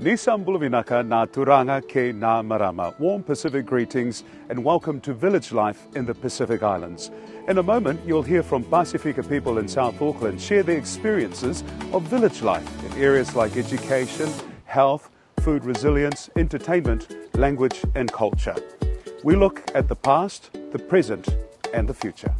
Nisam Bulavinaka na Turanga ke na Marama. Warm Pacific greetings and welcome to village life in the Pacific Islands. In a moment, you'll hear from Pasifika people in South Auckland share their experiences of village life in areas like education, health, food resilience, entertainment, language and culture. We look at the past, the present and the future.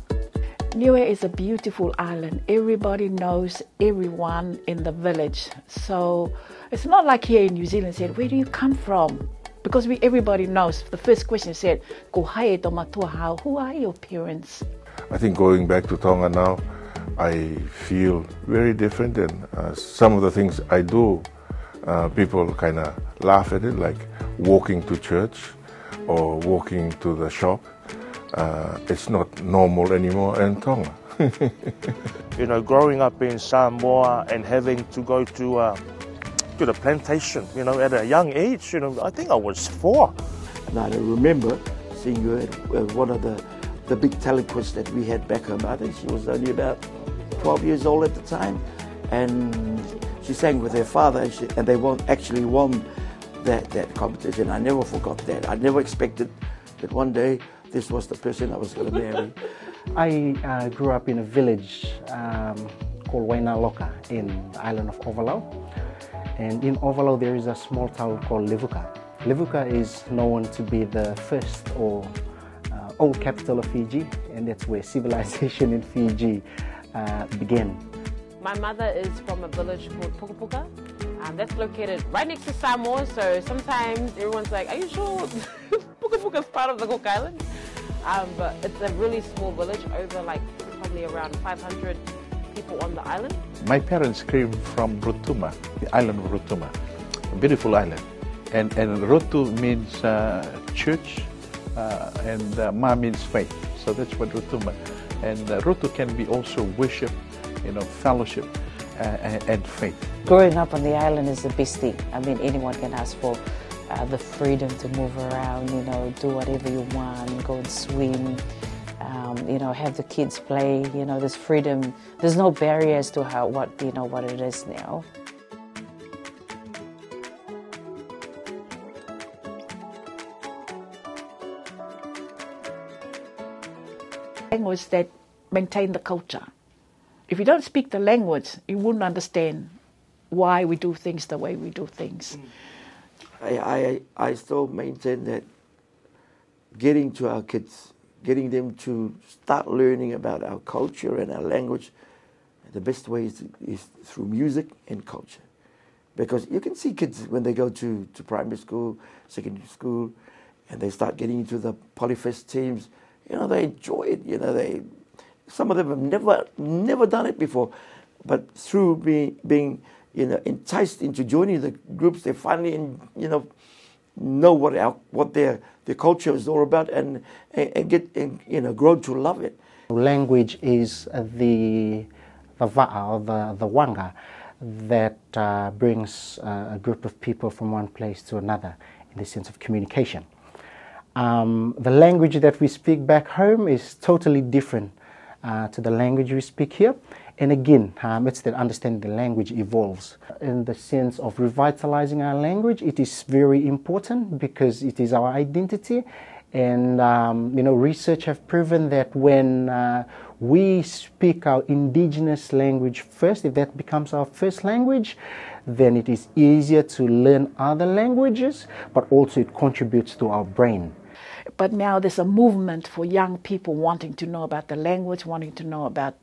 Niue is a beautiful island. Everybody knows everyone in the village. So it's not like here in New Zealand said, where do you come from? Because everybody knows. The first question said, ko hae tō matua hao. Who are your parents? I think going back to Tonga now, I feel very different, and some of the things I do, people kind of laugh at it, like walking to church or walking to the shop. It's not normal anymore in Tonga. You know, growing up in Samoa and having to go to the plantation, you know, at a young age, you know, I think I was 4. And I remember seeing you at one of the big telequiz that we had back home. I think she was only about 12 years old at the time, and she sang with her father, and they actually won that competition. I never forgot that. I never expected that one day this was the person I was going to marry. I grew up in a village called Wainaloka in the island of Ovalau. And in Ovalau there is a small town called Levuka. Levuka is known to be the first or old capital of Fiji, and that's where civilization in Fiji began. My mother is from a village called Pukapuka. That's located right next to Samoa, so sometimes everyone's like, are you sure Pukapuka is part of the Cook Island? But it's a really small village, over like probably around 500 people on the island. My parents came from Rotuma, the island of Rotuma, a beautiful island. And Rotu means church, and Ma means faith. So that's what Rotuma. And Rotu can be also worship, you know, fellowship and faith. Growing up on the island is the best thing. I mean, anyone can ask for the freedom to move around, you know, do whatever you want, go and swim, you know, have the kids play, you know, there's freedom. There's no barriers to what it is now. Language that maintain the culture. If you don't speak the language, you wouldn't understand why we do things the way we do things. I still maintain that getting to our kids, getting them to start learning about our culture and our language, the best way is through music and culture. Because you can see kids when they go to primary school, secondary school, and they start getting into the polyfest teams, you know, they enjoy it, you know, some of them have never done it before, but through being you know, enticed into joining the groups, they finally, you know what their culture is all about, and you know, grow to love it. Language is the va'a, or the wanga, that brings a group of people from one place to another in the sense of communication. The language that we speak back home is totally different to the language we speak here. And again, it's that understanding the language evolves. In the sense of revitalizing our language, it is very important because it is our identity. And, you know, research have proven that when we speak our indigenous language first, if that becomes our first language, then it is easier to learn other languages, but also it contributes to our brain. But now there's a movement for young people wanting to know about the language, wanting to know about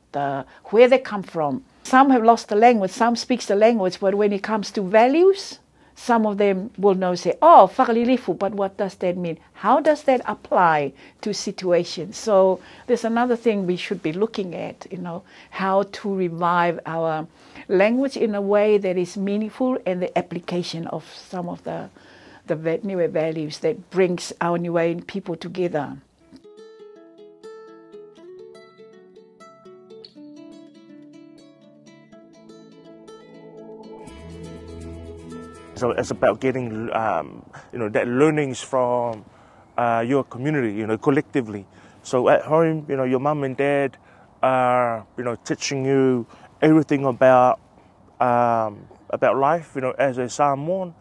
where they come from. Some have lost the language, some speak the language, but when it comes to values, some of them will know, say, oh, whakalilifu, but what does that mean? How does that apply to situations? So there's another thing we should be looking at, you know, how to revive our language in a way that is meaningful, and the application of some of the Niue values that brings our Niue people together. So it's about getting, you know, that learnings from your community, you know, collectively. So at home, you know, your mum and dad are, you know, teaching you everything about about life, as a Samoan,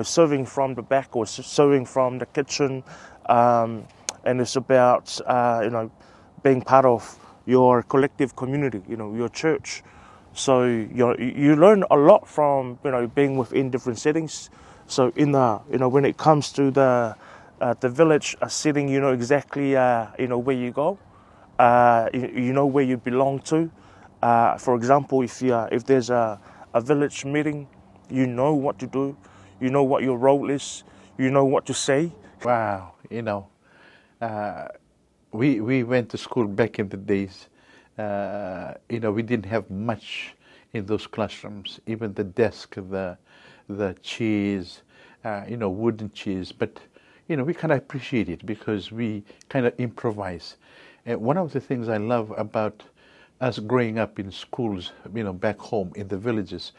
serving from the back or serving from the kitchen, and it's about, being part of your collective community, your church. So you learn a lot from, being within different settings. So when it comes to the village setting, you know exactly, where you go, you know where you belong to. For example, if there's a village meeting, you know what to do, you know what your role is, you know what to say. Wow, we went to school back in the days. We didn't have much in those classrooms, even the desk, the chairs, wooden chairs. But, we kind of appreciate it because we kind of improvise. And one of the things I love about us growing up in schools, back home in the villages,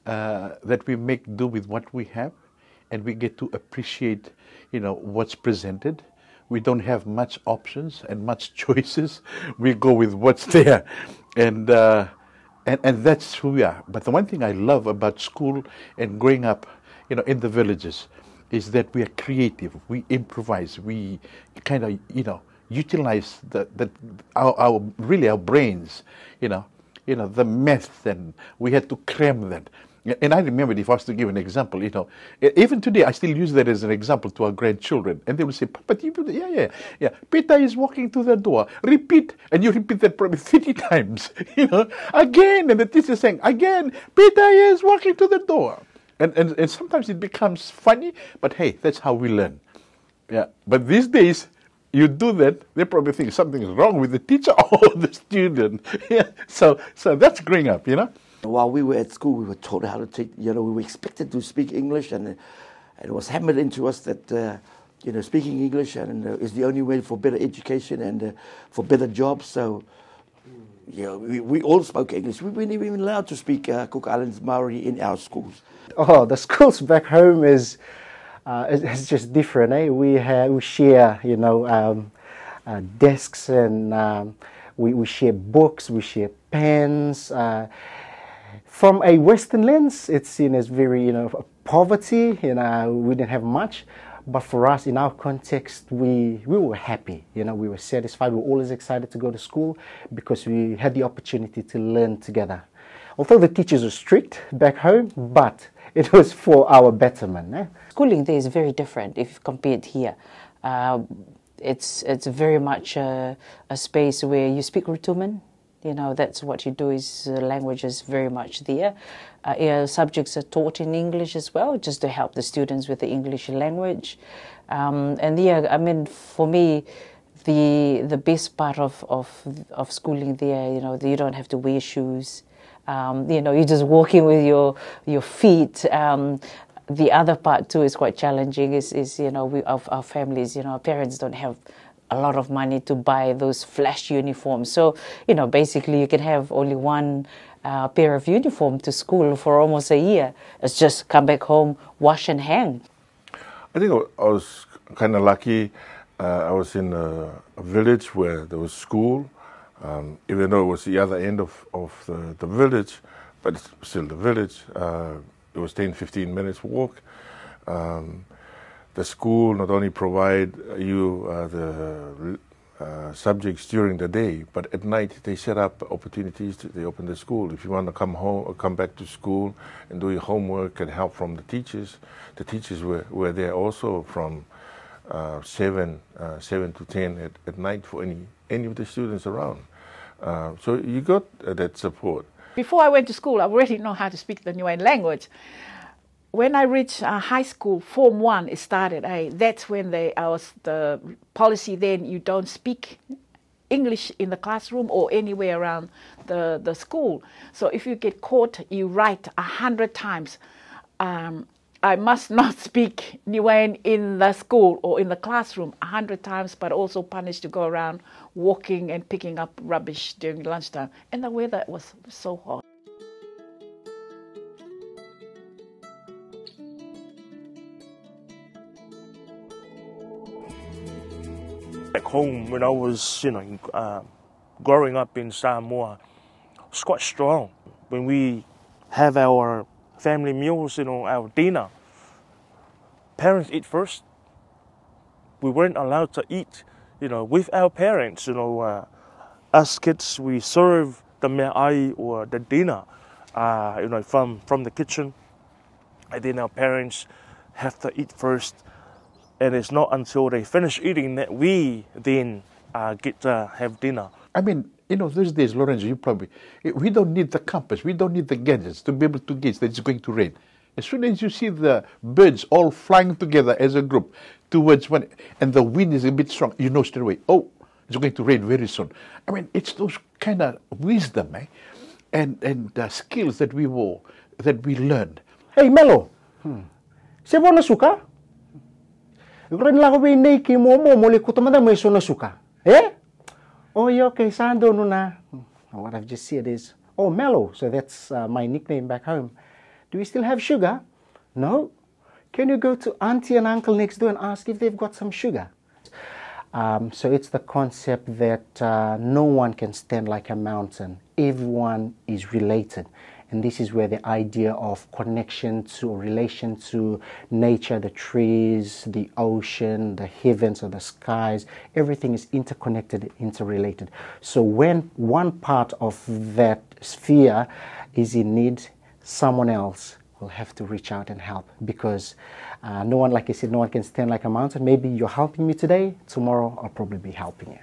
that we make do with what we have, and we get to appreciate, what's presented. We don't have much options and much choices. We go with what's there, and that's who we are. But the one thing I love about school and growing up, in the villages, is that we are creative. We improvise. We kind of, utilize our brains. The math, and we had to cram that. And I remember, if I was to give an example, even today I still use that as an example to our grandchildren. And they will say, Papa, yeah. Peter is walking to the door. Repeat. And you repeat that probably 30 times, again. And the teacher is saying, again, Peter is walking to the door. And sometimes it becomes funny, but hey, that's how we learn. Yeah. But these days, you do that, they probably think something is wrong with the teacher or the student. Yeah. So that's growing up, While we were at school, we were taught how to take, we were expected to speak English, and it was hammered into us that, speaking English is the only way for better education and for better jobs. So, we all spoke English. We weren't even allowed to speak Cook Islands Maori in our schools. Oh, the schools back home is it's just different. We share, desks, and we share books, we share pens. From a Western lens, it's seen as very, poverty. We didn't have much, but for us, in our context, we were happy. We were satisfied. We were always excited to go to school because we had the opportunity to learn together. Although the teachers were strict back home, but it was for our betterment. Schooling there is very different if compared here. It's very much a space where you speak Rotuman. That's what you do. Is language is very much there. Subjects are taught in English as well, just to help the students with the English language. For me, the best part of schooling there, you don't have to wear shoes. You're just walking with your feet. The other part too is quite challenging. Is our families, our parents don't have a lot of money to buy those flash uniforms. So, basically you can have only one pair of uniform to school for almost a year. It's just come back home, wash and hang. I think I was kind of lucky. I was in a village where there was school, even though it was the other end of the village, but it's still the village. It was 10-15 minutes walk. The school not only provide you the subjects during the day, but at night they set up opportunities. They open the school. If you want to come home or come back to school and do your homework and help from the teachers were there also from 7 to 10 at night for any of the students around. So you got that support. Before I went to school, I already know how to speak the Niue language. When I reached high school, Form 1, it started. That's when the policy then, you don't speak English in the classroom or anywhere around the school. So if you get caught, you write 100 times. I must not speak Niuean in the school or in the classroom 100 times, but also punished to go around walking and picking up rubbish during lunchtime. And the weather was so hot. Back home, when I was, growing up in Samoa, it's quite strong. When we have our family meals, our dinner, parents eat first. We weren't allowed to eat, with our parents. Us kids, we serve the me'ai or the dinner, from the kitchen, and then our parents have to eat first. And it's not until they finish eating that we then get to have dinner. I mean, those days, Lorenzo, we don't need the compass, we don't need the gadgets to be able to gauge that it's going to rain. As soon as you see the birds all flying together as a group towards one, and the wind is a bit strong, you know straight away, oh, it's going to rain very soon. I mean, it's those kind of wisdom, and skills that we learned. Hey, Melo, siya mo nasuka? Ren lang ko nei ki mo muli ko tamada mo iso nasuka. Oh, yeah, okay, Sando Nuna. What I've just said is, oh, Melo, so that's my nickname back home. Do we still have sugar? No. Can you go to auntie and uncle next door and ask if they've got some sugar? So it's the concept that no one can stand like a mountain. Everyone is related. And this is where the idea of connection to or relation to nature, the trees, the ocean, the heavens or the skies, everything is interconnected, interrelated. So when one part of that sphere is in need, someone else will have to reach out and help, because no one, like I said, no one can stand like a mountain. Maybe you're helping me today, tomorrow I'll probably be helping you.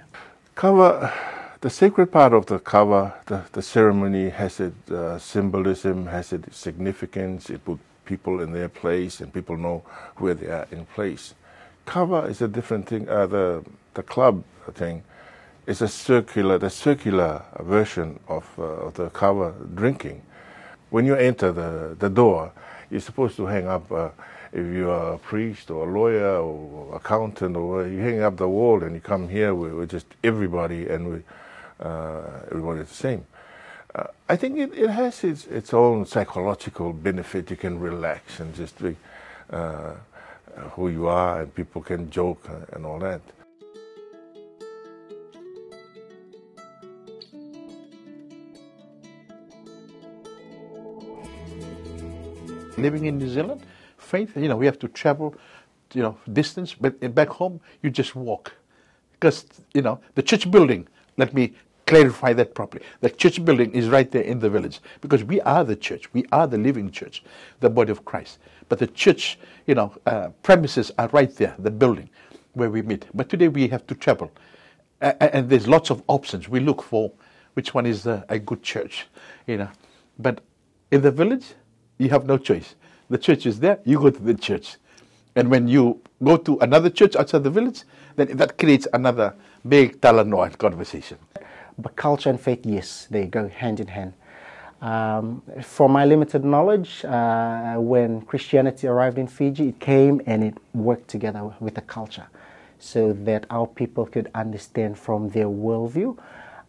Kava, the sacred part of the kava, the ceremony has its symbolism, has its significance. It puts people in their place and people know where they are in place. Kava is a different thing. The club thing is the circular version of the kava drinking. When you enter the door, you're supposed to hang up, if you're a priest or a lawyer or accountant, or you hang up the wall and you come here, we're just everybody, and everybody's the same. I think it has its own psychological benefit. You can relax and just be who you are, and people can joke and all that. Living in New Zealand, faith, we have to travel, distance, but back home, you just walk. Because, the church building, let me clarify that properly. The church building is right there in the village, because we are the church. We are the living church, the body of Christ. But the church, premises are right there, the building where we meet. But today we have to travel. And there's lots of options. We look for which one is a good church, But in the village, you have no choice. The church is there, you go to the church. And when you go to another church outside the village, then that creates another big talanoa conversation. But culture and faith, yes, they go hand in hand. From my limited knowledge, when Christianity arrived in Fiji, it came and it worked together with the culture so that our people could understand from their worldview.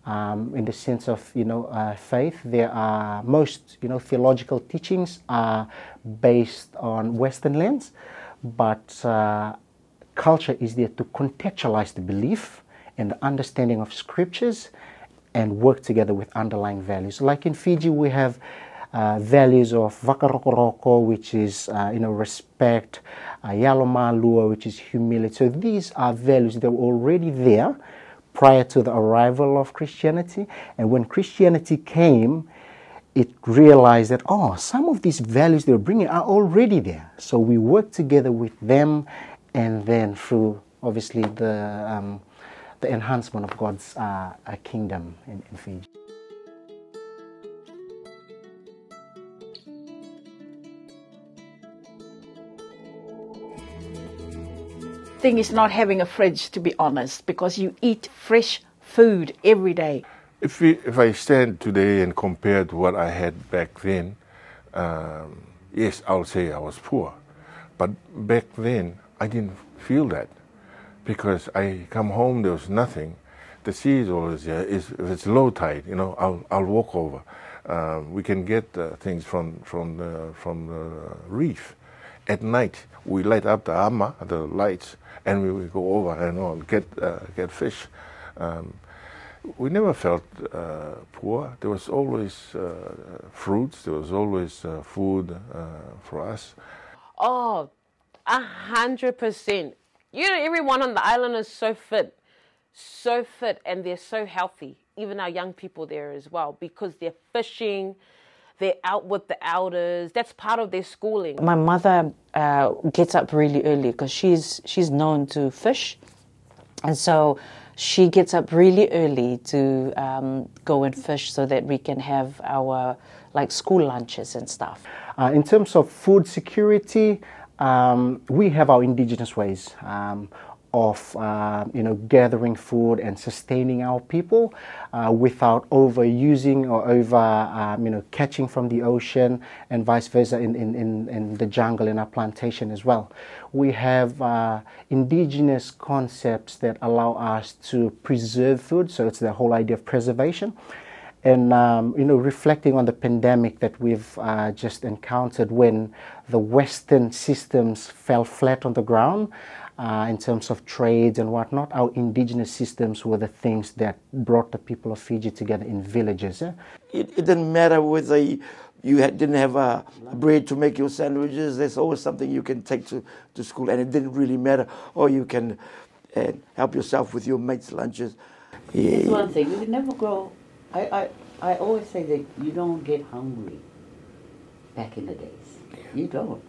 In the sense of, faith, there are most, theological teachings are based on Western lens, but culture is there to contextualize the belief and the understanding of scriptures and work together with underlying values. Like in Fiji, we have values of wakarokoroko, which is, respect, yalomalua, which is humility. So these are values that were already there prior to the arrival of Christianity. And when Christianity came, it realized that, some of these values they're bringing are already there. So we work together with them, and then through, obviously, the enhancement of God's kingdom in Fiji. Thing is not having a fridge, to be honest, because you eat fresh food every day. If I stand today and compare to what I had back then, yes, I'll say I was poor. But back then, I didn't feel that, because I come home, there was nothing. The sea is always there. If it's low tide, I'll walk over. We can get things from the reef. At night, we light up the ama, the lights, and we go over and get fish. We never felt poor. There was always fruits, there was always food for us. Oh, 100%. You know, everyone on the island is so fit, and they're so healthy. Even our young people there as well, because they're fishing, they're out with the elders. That's part of their schooling. My mother gets up really early because she's known to fish, and so she gets up really early to go and fish so that we can have our school lunches and stuff. In terms of food security, we have our indigenous ways of gathering food and sustaining our people without overusing or over catching from the ocean, and vice versa in the jungle in our plantation as well. We have indigenous concepts that allow us to preserve food, so it's the whole idea of preservation. And reflecting on the pandemic that we've just encountered, when the Western systems fell flat on the ground in terms of trades and whatnot, our indigenous systems were the things that brought the people of Fiji together in villages. It didn't matter whether you didn't have a bread to make your sandwiches. There's always something you can take to school, and it didn't really matter. Or you can help yourself with your mates' lunches. Yeah. That's one thing. You can never grow. I always say that you don't get hungry back in the days. You don't.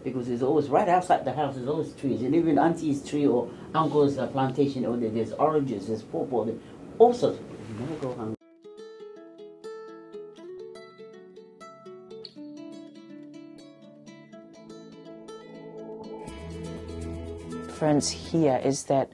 Because it's always right outside the house, there's always trees. And even auntie's tree or uncle's plantation, or there's oranges, there's pawpaw, all sorts. You never go hungry. The difference here is that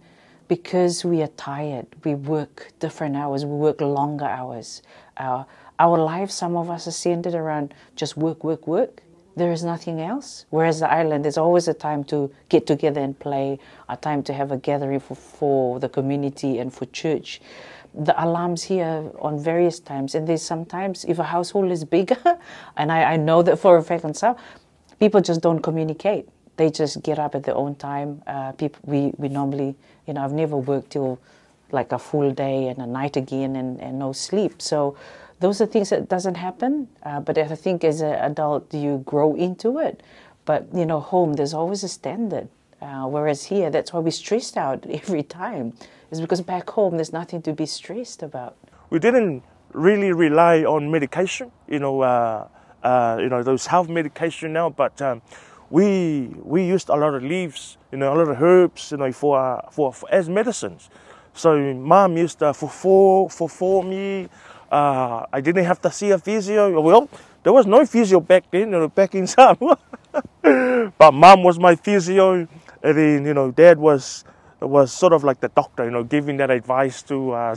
because we are tired, we work different hours, we work longer hours. Our lives, some of us, are centered around just work, work, work. There is nothing else. Whereas the island, there's always a time to get together and play, a time to have a gathering for the community and for church. The alarms here on various times, and there's sometimes, if a household is bigger, and I know that for a fact and stuff, people just don't communicate. They just get up at their own time. We normally, I've never worked till like a full day and a night again and no sleep. So those are things that doesn't happen. But I think as an adult, you grow into it. But, home, there's always a standard. Whereas here, that's why we're stressed out every time. It's because back home, there's nothing to be stressed about. We didn't really rely on medication, those health medication now, but we used a lot of leaves, a lot of herbs, for as medicines. So Mom used for me. I didn't have to see a physio. Well, there was no physio back then, back in Samoa. But Mom was my physio, and then Dad was sort of like the doctor, giving that advice to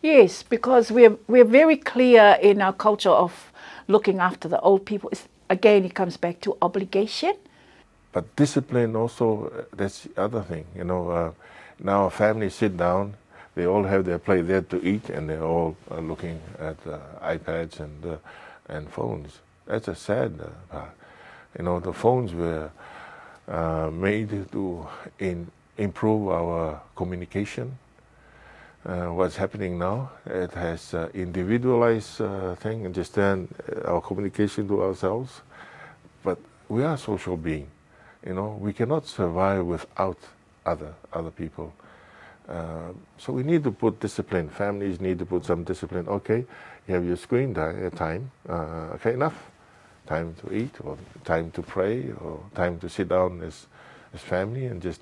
Yes, because we're very clear in our culture of looking after the old people. Again, it comes back to obligation. But discipline also, that's the other thing. Now families sit down, they all have their plate there to eat, and they're all looking at iPads and phones. That's a sad part. The phones were made to improve our communication. What's happening now, it has individualized thing, understand our communication to ourselves. But we are social beings. We cannot survive without other people. So we need to put discipline. Families need to put some discipline. Okay, you have your screen time. Okay, enough. Time to eat, or time to pray, or time to sit down as family and just,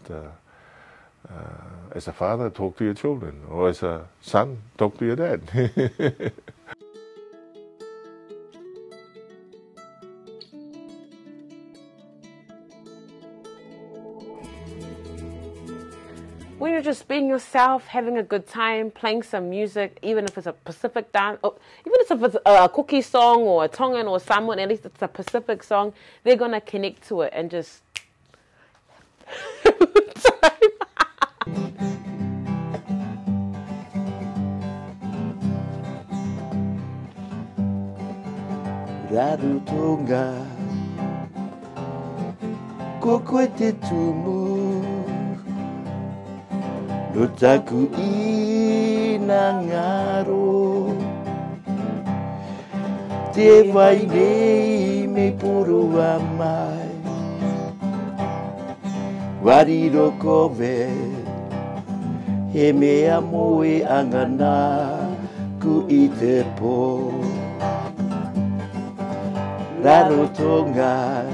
as a father, talk to your children, or as a son, talk to your dad. When you're just being yourself, having a good time, playing some music, even if it's a Pacific dance, or even if it's a Cookie song or a Tongan or Samoan, at least it's a Pacific song, they're going to connect to it and just Radu Tonga Kokoe te tumu no taku I na ngaro te vai nei me puru a mai wariro kowe he mea moe angana ku I te po raro Tonga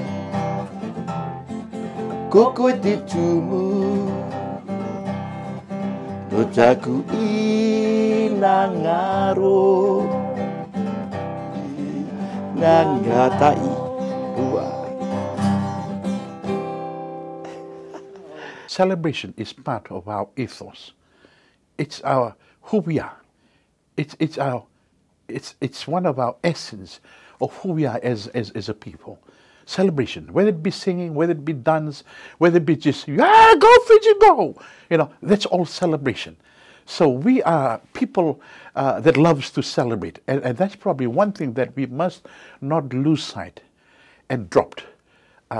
koko te tumu no taku I na ngaro na ngatai ua. Celebration is part of our ethos. It's our who we are. It's one of our essence of who we are as a people. Celebration, whether it be singing, whether it be dance, whether it be just go Fiji go, that's all celebration. So we are people that loves to celebrate, and that's probably one thing that we must not lose sight and dropped.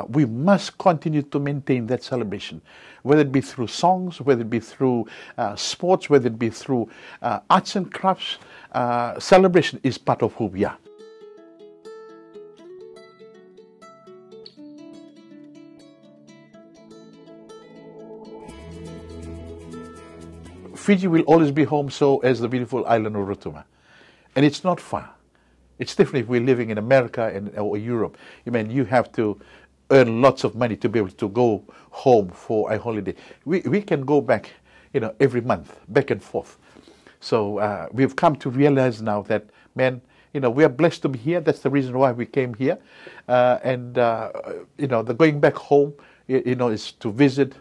We must continue to maintain that celebration, whether it be through songs, whether it be through sports, whether it be through arts and crafts. Celebration is part of who we are. Fiji will always be home, so as the beautiful island of Rotuma. And it's not far. It's different if we're living in America or Europe. You have to earn lots of money to be able to go home for a holiday. We can go back, every month, back and forth. So we've come to realize now that, we are blessed to be here. That's the reason why we came here. The going back home, is to visit,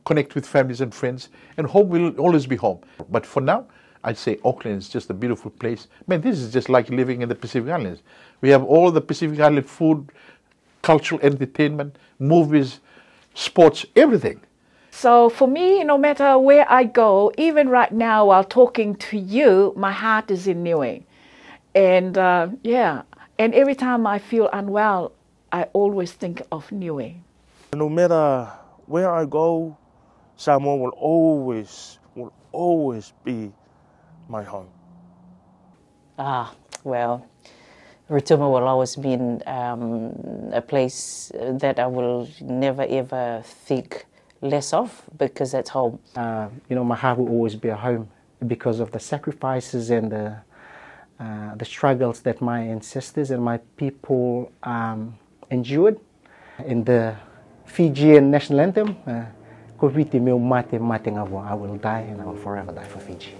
connect with families and friends, and home will always be home. But for now, I'd say Auckland is just a beautiful place. This is just like living in the Pacific Islands. We have all the Pacific Island food, cultural entertainment, movies, sports, everything. So for me, no matter where I go, even right now while talking to you, my heart is in Niue. And and every time I feel unwell, I always think of Niue. No matter where I go, Samoa will always be my home. Well, Rotuma will always be a place that I will never ever think less of, because that's home. My heart will always be a home because of the sacrifices and the struggles that my ancestors and my people endured. In the Fijian national anthem, I will die and I will forever die for Fiji.